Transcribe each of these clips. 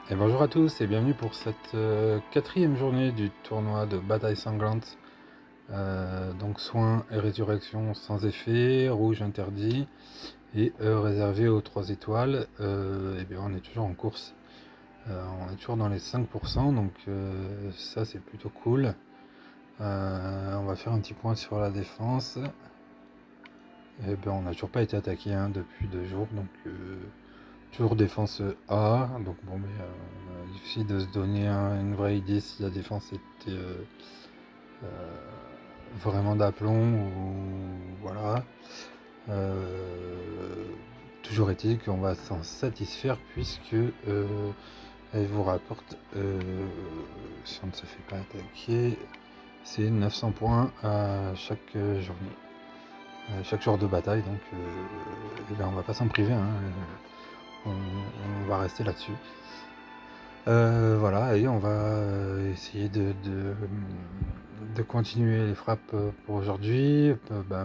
Et bonjour à tous et bienvenue pour cette quatrième journée du tournoi de bataille sanglante. Donc soins et résurrection sans effet, rouge interdit et réservé aux 3 étoiles. Et bien on est toujours en course. On est toujours dans les 5%, donc ça c'est plutôt cool. On va faire un petit point sur la défense. Et bien on n'a toujours pas été attaqué depuis 2 jours, donc toujours défense A, donc bon, mais difficile de se donner une vraie idée si la défense était euh, vraiment d'aplomb ou voilà. Toujours est-il qu'on va s'en satisfaire puisque elle vous rapporte, si on ne se fait pas attaquer, c'est 900 points à chaque journée, à chaque jour de bataille, donc eh ben, on va pas s'en priver, on va rester là-dessus. Voilà, et on va essayer de continuer les frappes pour aujourd'hui.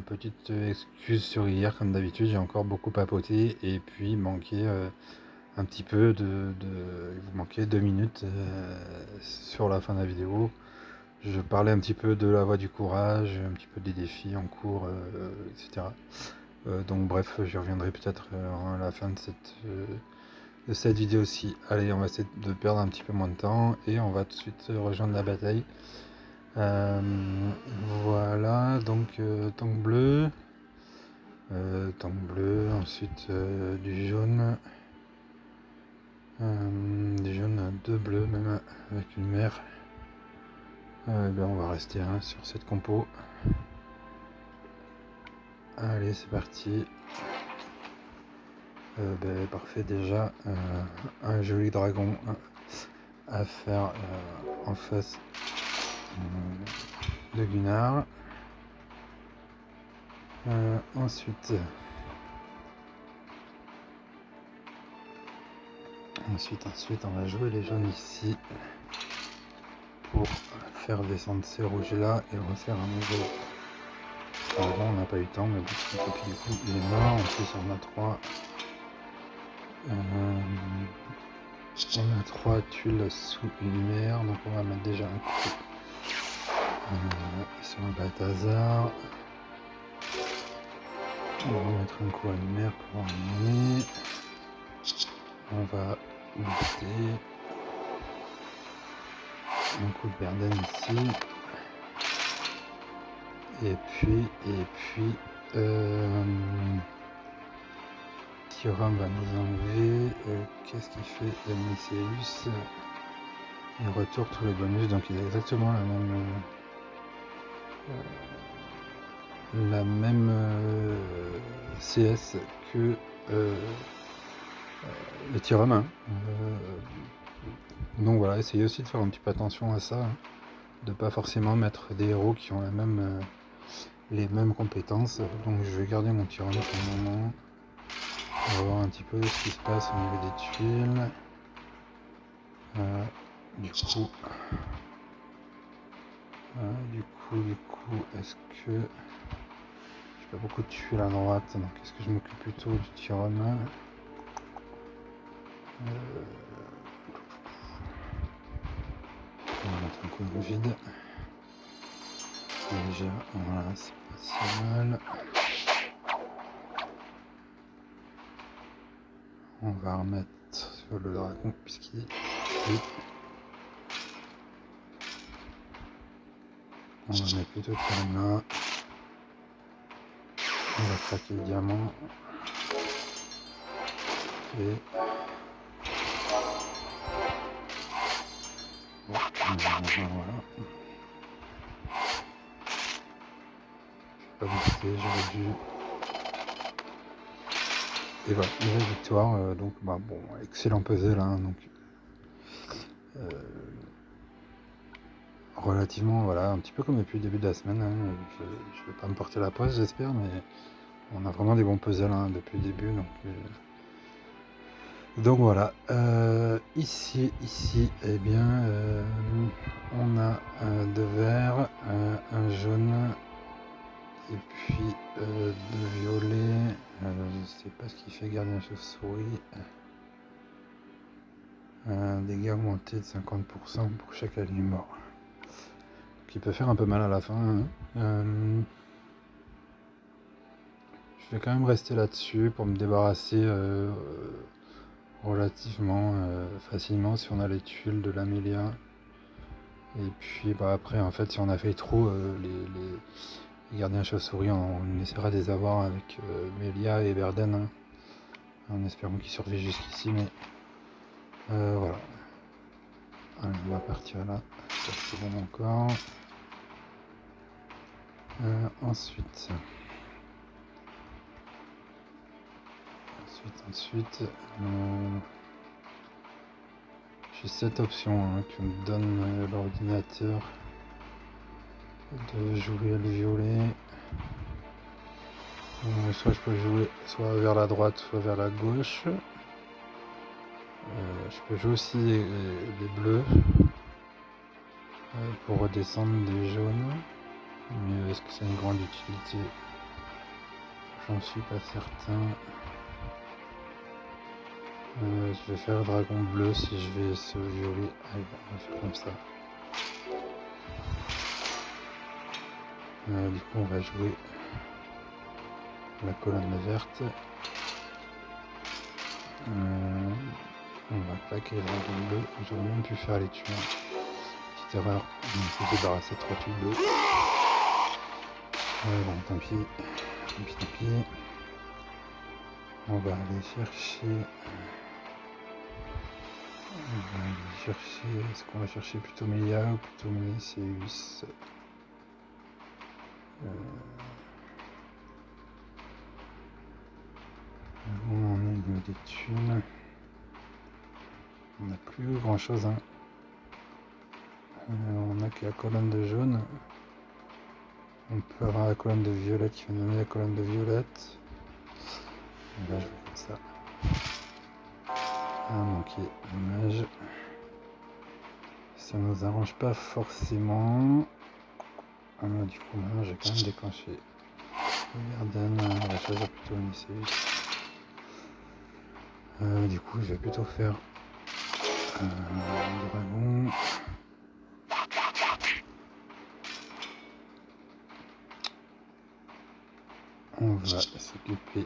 Petite excuse sur hier, comme d'habitude, j'ai encore beaucoup papoté et puis manqué un petit peu il vous manquait 2 minutes sur la fin de la vidéo. Je parlais un petit peu de la voie du courage, un petit peu des défis en cours, etc. Donc bref, j'y reviendrai peut-être à la fin de cette vidéo-ci. Allez, on va essayer de perdre un petit peu moins de temps et on va tout de suite rejoindre la bataille. Voilà, donc tank bleu, ensuite du jaune, 2 bleus même avec une mer. On va rester sur cette compo. Allez, c'est parti. Parfait, déjà un joli dragon à faire en face de Gunnar. Ensuite, on va jouer les jaunes ici pour faire descendre ces rouges là et refaire un nouveau. Alors bon, on n'a pas eu le temps, mais bon, du coup il est mort. En plus on a 3 tuiles sous lumière, donc on va mettre déjà un coup sur un Balthazar. On va mettre un coup à lumière pour emmener. On va booster un coup de Berden ici. Et puis Kyurem va nous enlever. Qu'est-ce qu'il fait Elyseus? Il retourne tous les bonus, donc il a exactement la même CS que les Kyurem. Donc voilà, essayez aussi de faire un petit peu attention à ça, de pas forcément mettre des héros qui ont les mêmes compétences. Donc je vais garder mon Kyurem pour le moment. On va voir un petit peu ce qui se passe au niveau des tuiles. Du coup, est-ce que j'ai pas beaucoup de tuiles à droite, donc est-ce que je m'occupe plutôt du Tyrone? On va mettre un coup de vide. Déjà, voilà, c'est pas si mal. On va remettre sur le dragon puisqu'il est. On va mettre plutôt Tyrone là. On va craquer le diamant. Et bon, voilà. Pas boosté, j'aurais dû. Et voilà, nouvelle victoire. Donc bon, excellent puzzle, donc relativement, voilà, un petit peu comme depuis le début de la semaine. Je vais pas me porter la poisse, j'espère, mais on a vraiment des bons puzzles depuis le début, donc voilà. Ici, eh bien, on a 2 verts, un jaune et puis 2 violets. Je sais pas ce qu'il fait gardien chauve-souris. dégâts augmentés de 50% pour chaque allié mort. Qui peut faire un peu mal à la fin. Hein. Je vais quand même rester là-dessus pour me débarrasser relativement facilement si on a les tuiles de l'Amélia. Et puis après, en fait, si on a fait trop, les gardiens chauves-souris, on essaiera de les avoir avec Mélia et Verden. Hein, en espérant qu'ils survivent jusqu'ici, mais voilà. Allez, on va partir là. Ça, c'est bon encore. Ensuite, j'ai cette option hein, que me donne l'ordinateur de jouer le violet. Soit je peux jouer soit vers la droite, soit vers la gauche. Je peux jouer aussi les bleus pour redescendre des jaunes. Mais est-ce que c'est une grande utilité? J'en suis pas certain. Je vais faire dragon bleu si je vais ce violet. Allez, on va faire comme ça. Du coup, on va jouer la colonne verte. On va claquer le dragon bleu. J'aurais même pu faire les tuer. Petite erreur. Je me suis débarrassé de 3 tuiles bleues. Bon, tant pis. Tant pis. On va aller chercher. Est-ce qu'on va chercher plutôt Mélia ou plutôt Mélicéus? On est au niveau des thunes. On n'a plus grand chose. Hein. On a que la colonne de jaune. On peut avoir la colonne de violette qui va donner la colonne de violette. Et là je vais faire ça. Ah manqué, dommage. Ça nous arrange pas forcément. Du coup maintenant j'ai quand même déclenché Verden, on va choisir plutôt Mélicéus. Du coup je vais plutôt faire le dragon. On va s'occuper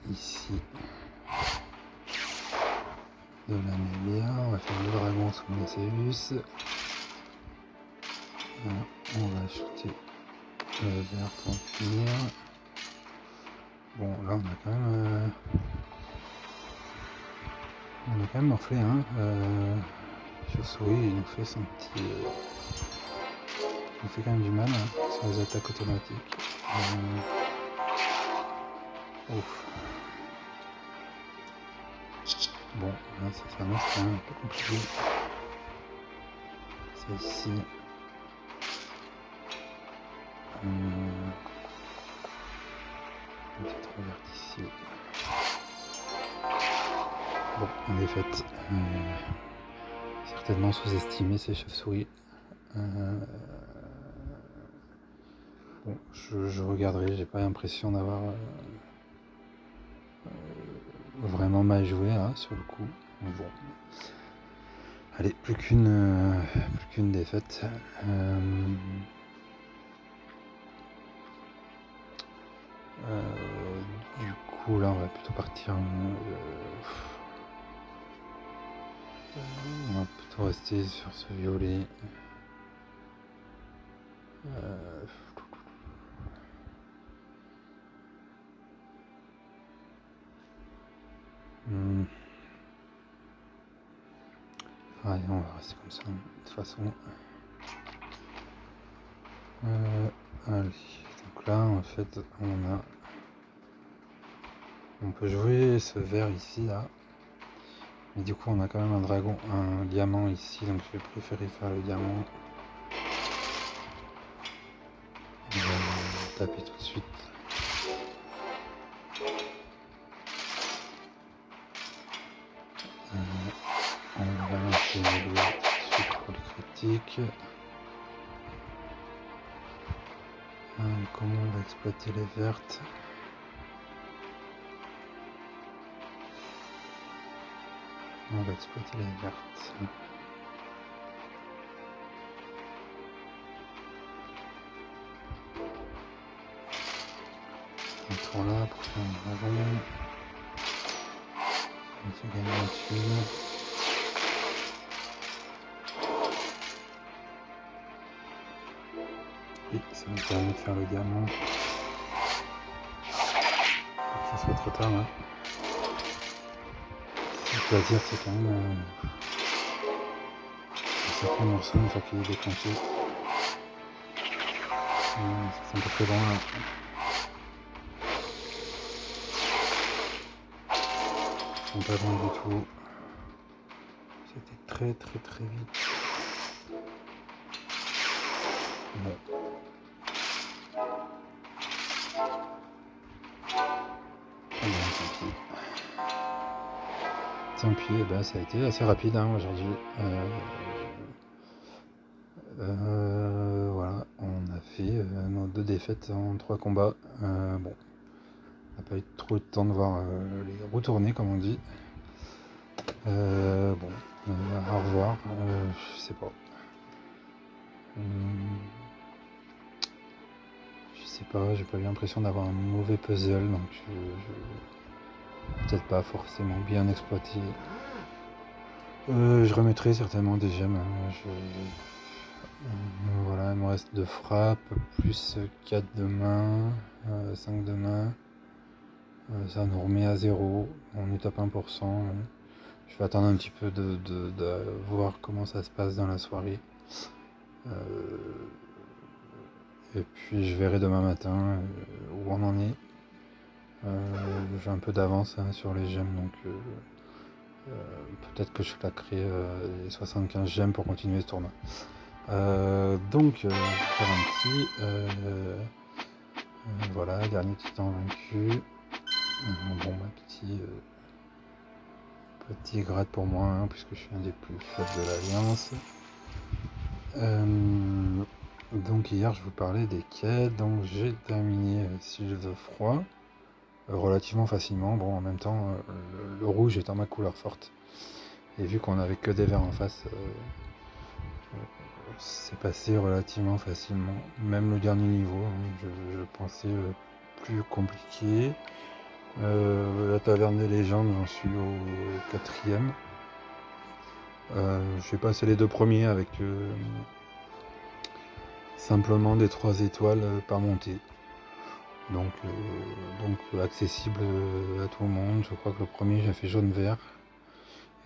ici de l'Amélia. On va faire le dragon sous Mélicéus. On va shooter le vert pour finir. Bon là on a quand même morflé hein. Chauve-souris il nous fait son petit. Il nous fait quand même du mal hein, sur les attaques automatiques. Ouf. Bon, là ça s'annonce quand même un peu compliqué. C'est ici. Un petit revert ici. Bon, en défaite. Certainement sous-estimé ces chauves-souris. Bon, je regarderai, j'ai pas l'impression d'avoir vraiment mal joué hein, sur le coup. Bon. Allez, plus qu'une défaite. Du coup là on va plutôt partir. On va plutôt rester sur ce violet. Allez, on va rester comme ça de toute façon. Allez, donc là en fait on peut jouer ce vert ici là. Mais du coup on a quand même un diamant ici, donc je vais préférer faire le diamant. On va taper tout de suite. On va lancer une aiguille tout de suite pour les critiques. Comment on va exploiter les vertes? On va exploiter les vertes. Un tour là pour faire un dragon. On se gagne là-dessus. Et ça nous permet de faire le diamant. Faut que ça soit trop tard là. Le plaisir c'est quand même un sacré morceau une fois qu'il est déclenché. C'est un peu très bon là. Ils sont pas bons du tout. C'était très très très vite. Bon. Eh ben, tant pis, eh ben, ça a été assez rapide hein, aujourd'hui. Voilà, on a fait nos 2 défaites en 3 combats. Bon, on n'a pas eu trop de temps de voir les roues tourner comme on dit. Bon, au revoir, je sais pas. Je sais pas, j'ai pas eu l'impression d'avoir un mauvais puzzle, donc peut-être pas forcément bien exploité. Je remettrai certainement des gemmes. Voilà, il me reste 2 frappes, plus 4 de main, 5 de main. Ça nous remet à 0, on est top 1%. Je vais attendre un petit peu de voir comment ça se passe dans la soirée. Et puis je verrai demain matin où on en est. J'ai un peu d'avance hein, sur les gemmes, donc peut-être que je claquerai les 75 gemmes pour continuer ce tournoi. Donc je vais faire un petit voilà, dernier titan vaincu. Bon bah petit grade pour moi hein, puisque je suis un des plus faibles de l'alliance. Donc hier je vous parlais des quêtes, donc j'ai terminé Sylve de Froid relativement facilement. Bon, en même temps le rouge étant ma couleur forte et vu qu'on avait que des verts en face, c'est passé relativement facilement. Même le dernier niveau, hein, je pensais plus compliqué. La taverne des légendes, j'en suis au 4ème. J'ai passé les 2 premiers avec simplement des 3 étoiles par montée. Donc accessible à tout le monde. Je crois que le premier j'ai fait jaune-vert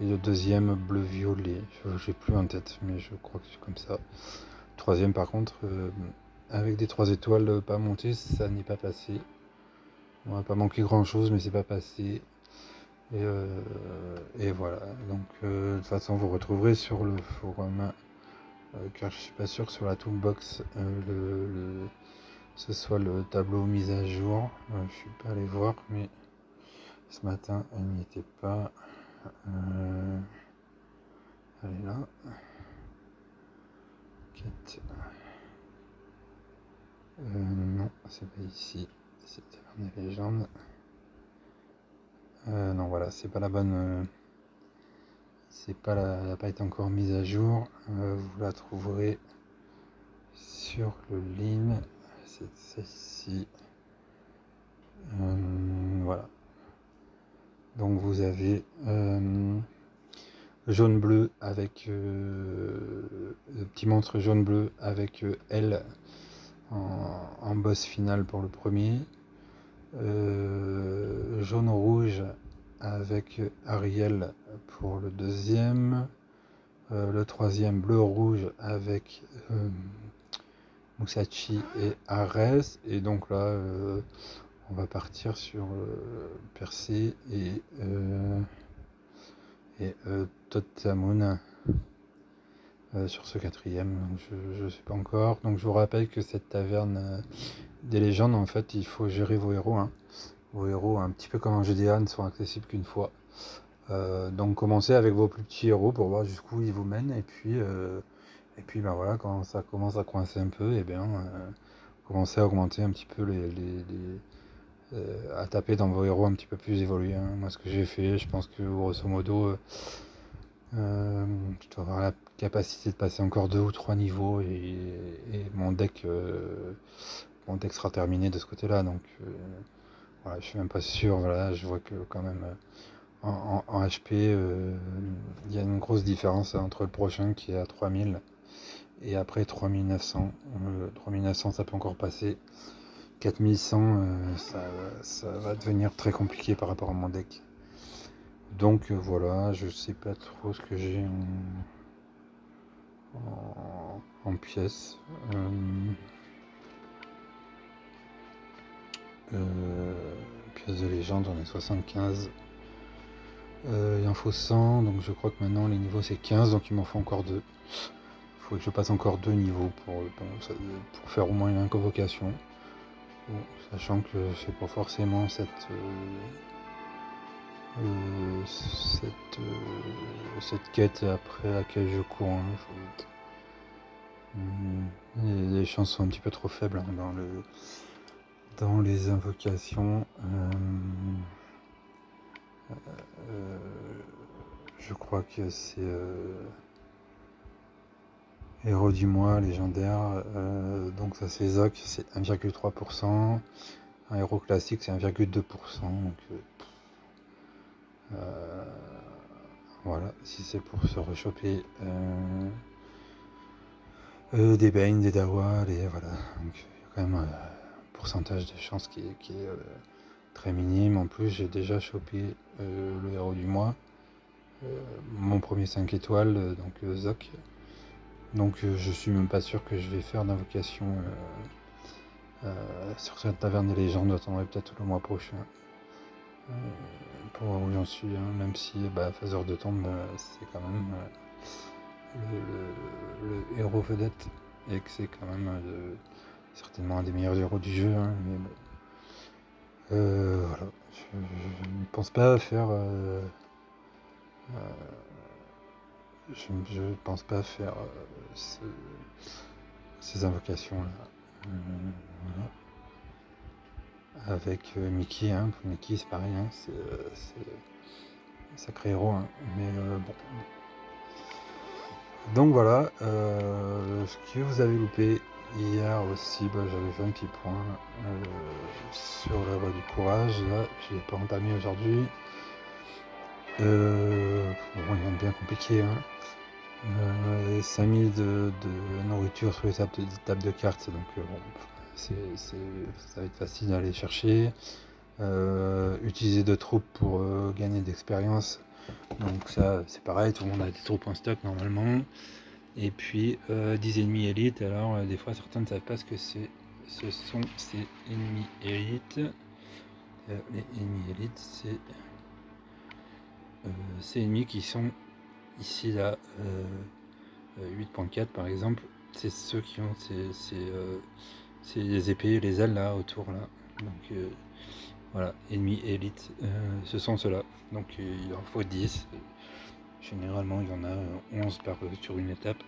et le deuxième bleu-violet. J'ai plus en tête, mais je crois que c'est comme ça. Troisième par contre, avec des 3 étoiles pas montées, ça n'est pas passé. On va pas manquer grand chose, mais c'est pas passé. Et voilà. Donc de toute façon vous retrouverez sur le forum, car je suis pas sûr que sur la toolbox ce soit le tableau mis à jour. Je suis pas allé voir, mais ce matin elle n'y était pas. Elle est là. Quête. Non, c'est pas ici. C'est Taverne des légendes. Non, voilà, c'est pas la bonne. C'est pas elle n'a pas été encore mise à jour. Vous la trouverez sur le lien. C'est celle-ci. Voilà. Donc vous avez jaune-bleu avec le petit monstre jaune-bleu avec elle en boss final pour le premier. Jaune-rouge avec Ariel pour le deuxième. Le troisième bleu-rouge avec Musashi et Ares. Et donc là on va partir sur Percé et Totamoon sur ce 4ème. Je sais pas encore. Donc je vous rappelle que cette taverne des légendes, en fait, il faut gérer vos héros. Hein. Vos héros, un petit peu comme en GDA, ne sont accessibles qu'une fois. Donc commencez avec vos plus petits héros pour voir jusqu'où ils vous mènent. Et puis ben voilà, quand ça commence à coincer un peu, et bien commencez à augmenter un petit peu à taper dans vos héros un petit peu plus évolués. Hein. Moi ce que j'ai fait, je pense que grosso modo Je dois avoir la capacité de passer encore 2 ou 3 niveaux et mon deck sera terminé de ce côté-là. Donc voilà, je suis même pas sûr. Voilà, je vois que quand même en HP, il y a une grosse différence entre le prochain qui est à 3000 et après 3900. 3900 ça peut encore passer. 4100 ça va devenir très compliqué par rapport à mon deck. Donc voilà, je sais pas trop ce que j'ai en pièces. Pièces de légende, j'en ai 75. Il en faut 100, donc je crois que maintenant les niveaux c'est 15, donc il m'en faut encore 2. Il faut que je passe encore 2 niveaux pour faire au moins une invocation. Bon, sachant que c'est pas forcément cette quête après laquelle je cours. Hein. Les chances sont un petit peu trop faibles hein, dans les invocations. Je crois que c'est héros du mois légendaire. Donc ça c'est Zoc, c'est 1,3%. Un héros classique c'est 1,2%. Donc voilà, si c'est pour se rechoper des Bane, des Dawa, voilà. Donc il y a quand même un pourcentage de chance qui est très minime. En plus j'ai déjà chopé le héros du mois, mon premier 5 étoiles, donc Zoc. Donc je suis même pas sûr que je vais faire d'invocation sur cette taverne des légendes. J'attendrai peut-être le mois prochain pour voir où j'en suis, hein, même si Phaseur de tombe c'est quand même le héros vedette et que c'est quand même certainement un des meilleurs héros du jeu, hein, mais bon. Voilà, je ne pense pas faire je pense pas faire ces invocations là. Voilà. Avec Mickey, hein. Pour Mickey c'est pareil, hein. C'est un sacré héros, hein. Mais bon. Donc voilà, ce que vous avez loupé hier aussi, j'avais fait un petit point sur la voie du courage. Là, je l'ai pas entamé aujourd'hui. Bon, il est bien compliqué, hein. 5000 de nourriture sur les tables de cartes, donc bon, ça va être facile d'aller chercher. Utiliser de troupes pour gagner d'expérience, donc ça c'est pareil, tout le monde a des troupes en stock normalement. Et puis 10 ennemis élites, alors des fois certains ne savent pas ce que ce sont ces ennemis élites. Les ennemis élites, c'est ces ennemis qui sont ici là, 8.4 par exemple, c'est ceux qui ont les épées, les ailes là autour là. Donc voilà, ennemis élites, ce sont ceux-là. Donc il en faut 10. Généralement il y en a 11 sur une étape.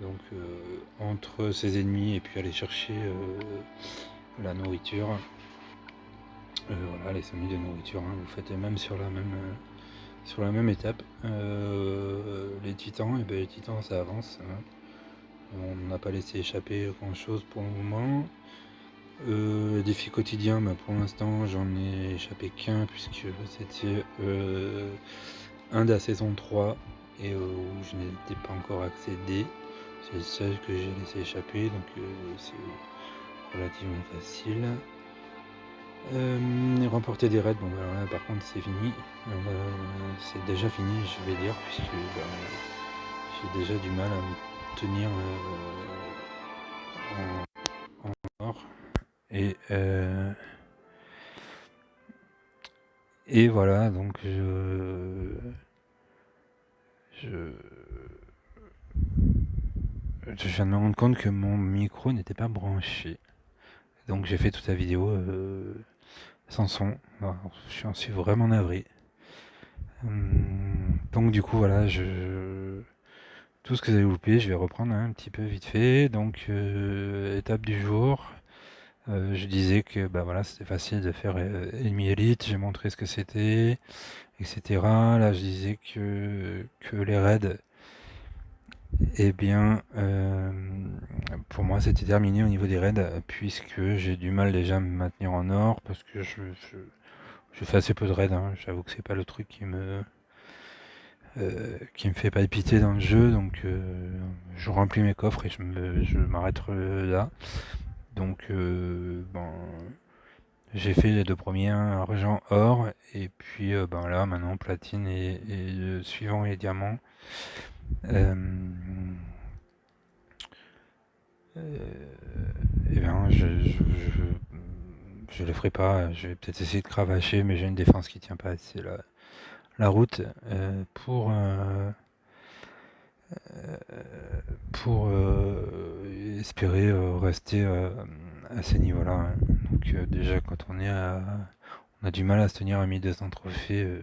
Donc entre ces ennemis et puis aller chercher la nourriture. Voilà, les 5000 de nourriture, hein, vous faites même sur la même étape. Les titans, les titans ça avance, hein. On n'a pas laissé échapper grand chose pour le moment. Défi quotidien, pour l'instant j'en ai échappé qu'un, puisque c'était un de la saison 3 et où je n'étais pas encore accédé. C'est le seul que j'ai laissé échapper, donc c'est relativement facile. Remporter des raids, bon là par contre c'est fini. C'est déjà fini, je vais dire, puisque j'ai déjà du mal à me tenir en mort. Et voilà, donc je viens de me rendre compte que mon micro n'était pas branché. Donc j'ai fait toute la vidéo sans son. Alors, j'en suis vraiment navré. Donc du coup voilà, tout ce que vous avez loupé, je vais reprendre un petit peu vite fait. Donc étape du jour. Je disais que bah voilà, c'était facile de faire ennemi élite, j'ai montré ce que c'était, etc. Là, je disais que les raids, eh bien, pour moi, c'était terminé au niveau des raids, puisque j'ai du mal déjà à me maintenir en or, parce que je fais assez peu de raids, hein. J'avoue que c'est pas le truc qui me fait palpiter dans le jeu, donc je remplis mes coffres et je m'arrête là. Donc, ben, j'ai fait les deux premiers, argent, or, et puis ben là, maintenant, platine et le suivant est diamant. Et ben, je le ferai pas. Je vais peut-être essayer de cravacher, mais j'ai une défense qui tient pas assez la route pour espérer rester à ces niveaux-là, hein. Donc déjà, quand on a du mal à se tenir à 1200 trophées,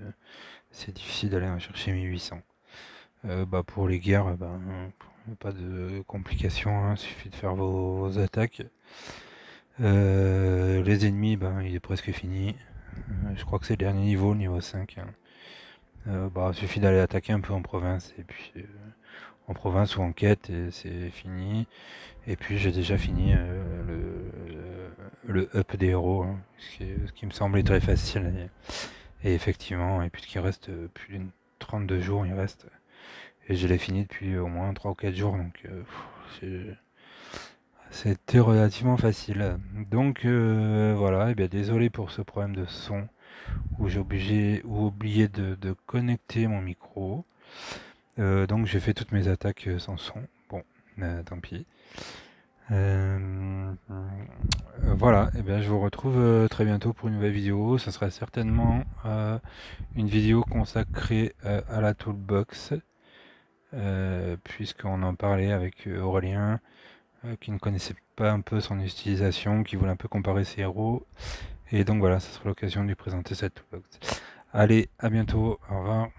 c'est difficile d'aller en chercher 1800. Bah, pour les guerres, bah, pas de complications, hein, suffit de faire vos attaques. Les ennemis, ben, il est presque fini. Je crois que c'est le dernier niveau, le niveau 5, hein. Bah, il suffit d'aller attaquer un peu en province, et puis en province ou en quête, et c'est fini. Et puis j'ai déjà fini le up des héros, hein, ce qui me semblait très facile. Et effectivement, et puisqu'il reste plus de 32 jours, il reste. Et je l'ai fini depuis au moins 3 ou 4 jours, donc c'était relativement facile. Donc voilà, et bien désolé pour ce problème de son où j'ai oublié de connecter mon micro. Donc j'ai fait toutes mes attaques sans son. Bon, tant pis. Voilà, et bien je vous retrouve très bientôt pour une nouvelle vidéo. Ça sera certainement une vidéo consacrée à la toolbox, puisqu'on en parlait avec Aurélien, qui ne connaissait pas un peu son utilisation, qui voulait un peu comparer ses héros. Et donc voilà, ça sera l'occasion de lui présenter cette toolbox. Allez, à bientôt, au revoir.